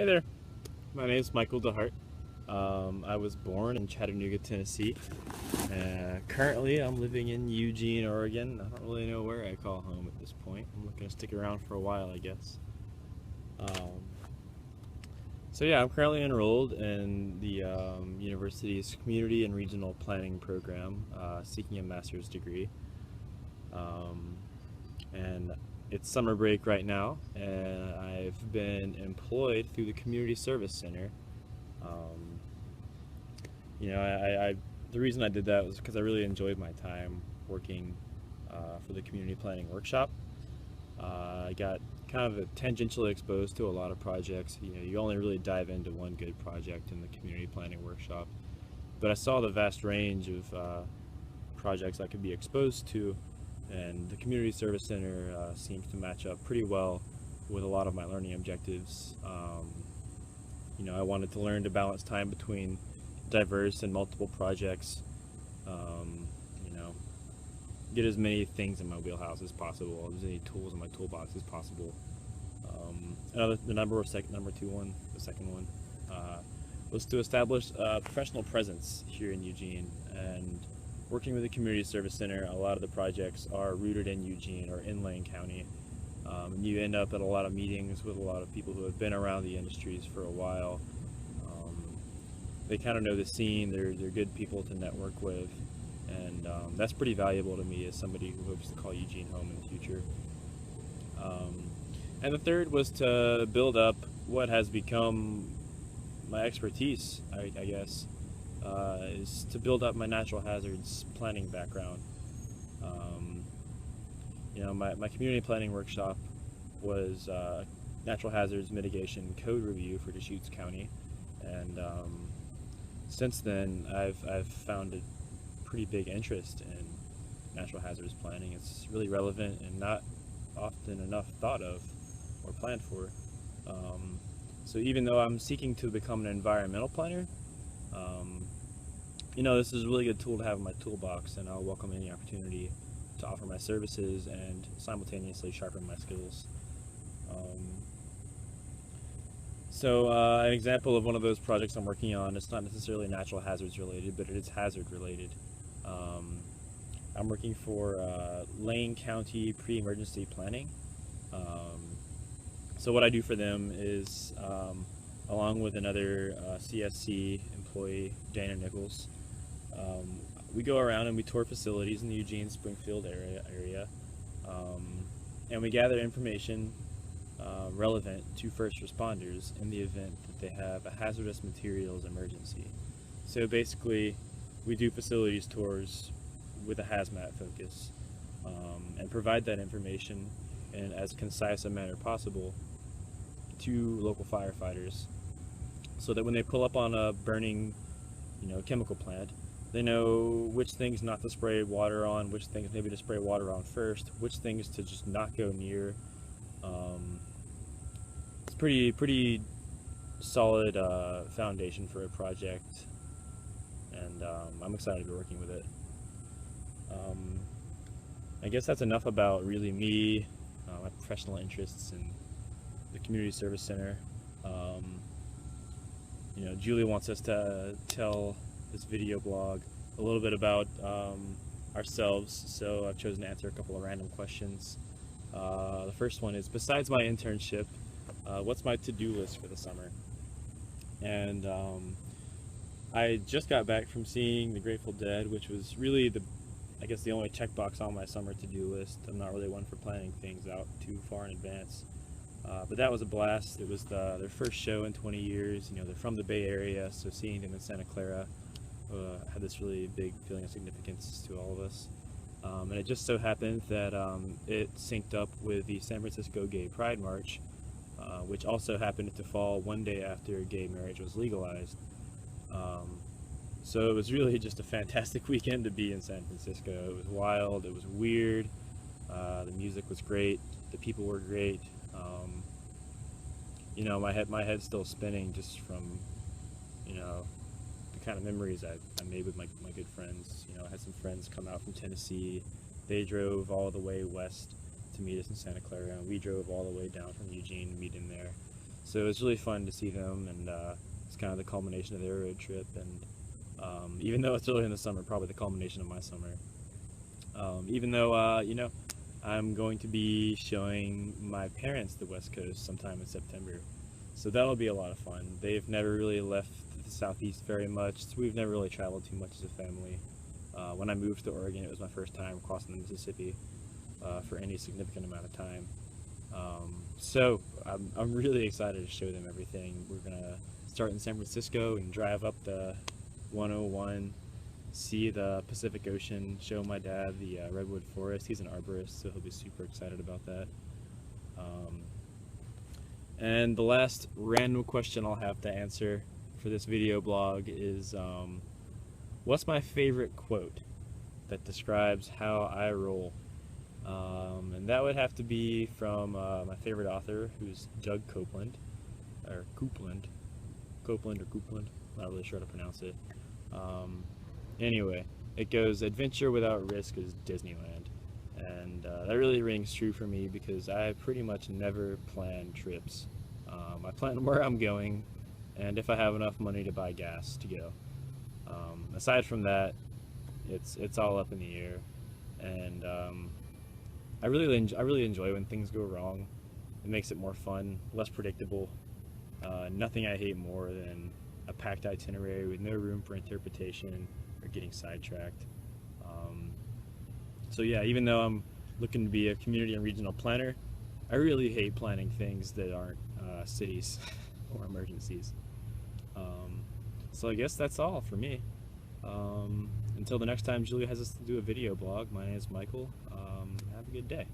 Hey there, my name is Michael DeHart. I was born in Chattanooga, Tennessee. Currently, I'm living in Eugene, Oregon. I don't really know where I call home at this point. I'm looking to stick around for a while, I guess. Um, so yeah, I'm currently enrolled in the university's Community and Regional Planning program, seeking a master's degree. Um, and it's summer break right now, and I've been employed through the Community Service Center. Um, the reason I did that was because I really enjoyed my time working for the community planning workshop. I got kind of tangentially exposed to a lot of projects. You only really dive into one good project in the community planning workshop, but I saw the vast range of projects I could be exposed to, and the Community Service Center seems to match up pretty well with a lot of my learning objectives. I wanted to learn to balance time between diverse and multiple projects, um, you know, get as many things in my wheelhouse as possible, as many tools in my toolbox as possible. The second one, was to establish a professional presence here in Eugene. And working with the Community Service Center, a lot of the projects are rooted in Eugene or in Lane County. And you end up at a lot of meetings with a lot of people who have been around the industries for a while. They kind of know the scene. They're good people to network with, and that's pretty valuable to me as somebody who hopes to call Eugene home in the future. And the third was to build up what has become my expertise, I guess, is to build up my natural hazards planning background. My community planning workshop was natural hazards mitigation code review for Deschutes County, and since then I've found a pretty big interest in natural hazards planning. It's really relevant and not often enough thought of or planned for. So even though I'm seeking to become an environmental planner, um, this is a really good tool to have in my toolbox, and I'll welcome any opportunity to offer my services and simultaneously sharpen my skills. Um, an example of one of those projects I'm working on, it's not necessarily natural hazards related, but it is hazard related. Um, I'm working for Lane County Pre-Emergency Planning. So what I do for them is, along with another CSC employee, Dana Nichols, we go around and we tour facilities in the Eugene Springfield area, and we gather information relevant to first responders in the event that they have a hazardous materials emergency. So basically, we do facilities tours with a hazmat focus, and provide that information in as concise a manner possible to local firefighters, so that when they pull up on a burning, chemical plant, they know which things not to spray water on, which things maybe to spray water on first, which things to just not go near. It's pretty solid foundation for a project, and I'm excited to be working with it. I guess that's enough about really me, my professional interests in the Community Service Center. Julie wants us to tell this video blog a little bit about ourselves, so I've chosen to answer a couple of random questions. The first one is, besides my internship, what's my to-do list for the summer? And I just got back from seeing the Grateful Dead, which was really the only checkbox on my summer to-do list. I'm not really one for planning things out too far in advance. But that was a blast. It was their first show in 20 years. They're from the Bay Area, so seeing them in Santa Clara had this really big feeling of significance to all of us. And it just so happened that it synced up with the San Francisco Gay Pride March, which also happened to fall one day after gay marriage was legalized. So it was really just a fantastic weekend to be in San Francisco. It was wild, it was weird, the music was great, the people were great. My head's still spinning just from, the kind of memories I made with my good friends. I had some friends come out from Tennessee. They drove all the way west to meet us in Santa Clara, and we drove all the way down from Eugene to meet him there. So it's really fun to see them, and it's kind of the culmination of their road trip. And even though it's early in the summer, probably the culmination of my summer. Even though, you know, I'm going to be showing my parents the West Coast sometime in September. So that'll be a lot of fun. They've never really left the Southeast very much. So we've never really traveled too much as a family. When I moved to Oregon, it was my first time crossing the Mississippi for any significant amount of time. So I'm really excited to show them everything. We're going to start in San Francisco and drive up the 101, see the Pacific Ocean, show my dad the redwood forest. He's an arborist, so he'll be super excited about that. And the last random question I'll have to answer for this video blog is, what's my favorite quote that describes how I roll? And that would have to be from my favorite author, who's Doug Copeland, or Copeland, not really sure how to pronounce it. Anyway, it goes, "Adventure without risk is Disneyland." And that really rings true for me because I pretty much never plan trips. I plan where I'm going and if I have enough money to buy gas to go. Aside from that, it's all up in the air. And I really enjoy when things go wrong. It makes it more fun, less predictable. Nothing I hate more than a packed itinerary with no room for interpretation or getting sidetracked. So yeah, even though I'm looking to be a community and regional planner, I really hate planning things that aren't cities or emergencies. So I guess that's all for me. Until the next time Julia has us to do a video blog, my name is Michael. Have a good day.